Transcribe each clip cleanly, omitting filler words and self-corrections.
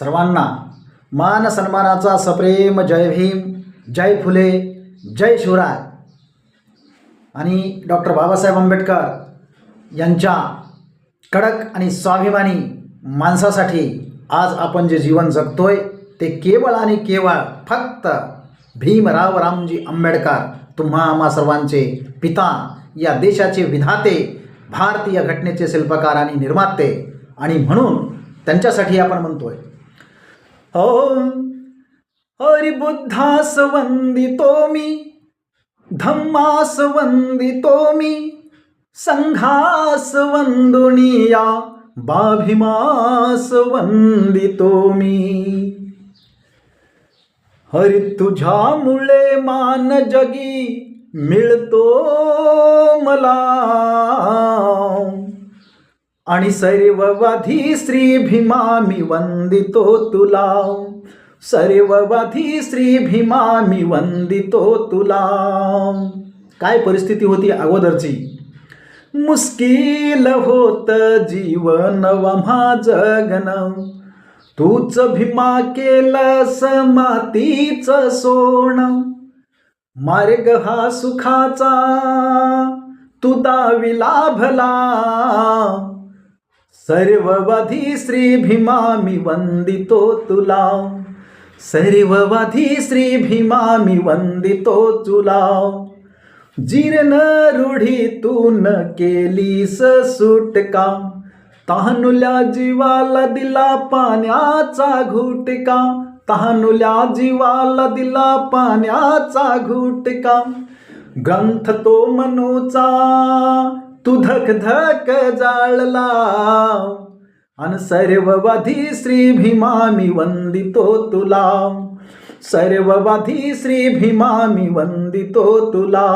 सर्वांना मान सन्मानाचा सप्रेम जय भीम, जय फुले, जय शिवराय. आणि डॉक्टर बाबासाहेब आंबेडकर यांच्या कडक आणि स्वाभिमानी माणसासाठी आज आपण जे जीवन जगतोय ते केवळ आणि केवळ फक्त भीमराव रामजी आंबेडकर, तुम्हा आम्हा सर्वांचे पिता, या देशाचे विधाते, भारतीय घटनेचे शिल्पकार आणि निर्माते. आणि म्हणून त्यांच्यासाठी आपण म्हणतोय, हरि बुद्धास वंदितो मी, धम्मास वंदितो मी, संघास वंदनीया, बाभीमास वंदितो मी. हरि तुझ्यामुळे मान जगी मिळतो मला, आणि सर्ववाधी श्री भीमा मी वंदितो तुला, सर्ववाधी श्री भीमा मी वंदितो तुला. काय परिस्थिती होती अगोदरची. मुश्किल होत जीवन वम्हा जगन, तूच भीमा केलंस मातीच सोन. मार्ग हा सुखाचा तू दाविला भला, सर्ववाधी श्री भीमा मी वंदितो तुला, सर्ववाधी श्री भीमा मी वंदितो तुला. जीर्ण रूढीतून केलीस सुटका, तहानुल्या जीवाला दिला पाण्याचा घुटका, तहानुल्या जीवाला दिला पाण्याचा घुटका. ग्रंथ तो मनोचा तू धक धक जाळला, अन सर्ववाधी श्री भीमा मी वंदितो तुला, सर्ववाधी श्री भीमा मी वंदितो तुला.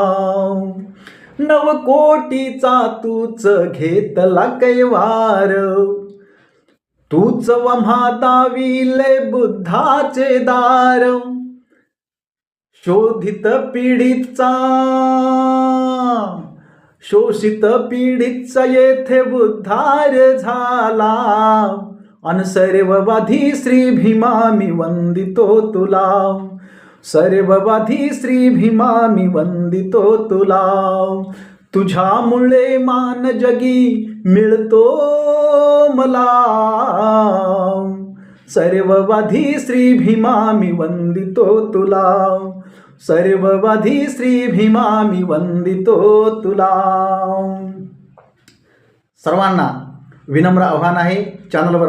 नवकोटीचा तूच घेतला कैवार, तूच वम्हा दाविले बुद्धाचे दार. शोधित पीडितचा, शोषित पीडितचा येथे उद्धार झाला, अन सर्ववाधी श्री भीमा मी वंदितो तुला, सर्ववाधी श्री भीमा मी वंदितो तुला. तुझ्यामुळे मान जगी मिळतो मला, सर्ववाधी श्री भीमा मी वंदितो तुला, सर्ववाधी श्री भीमा मी वंदितो तुला. सर्वांना विनम्र आव्हान आहे, चॅनलवर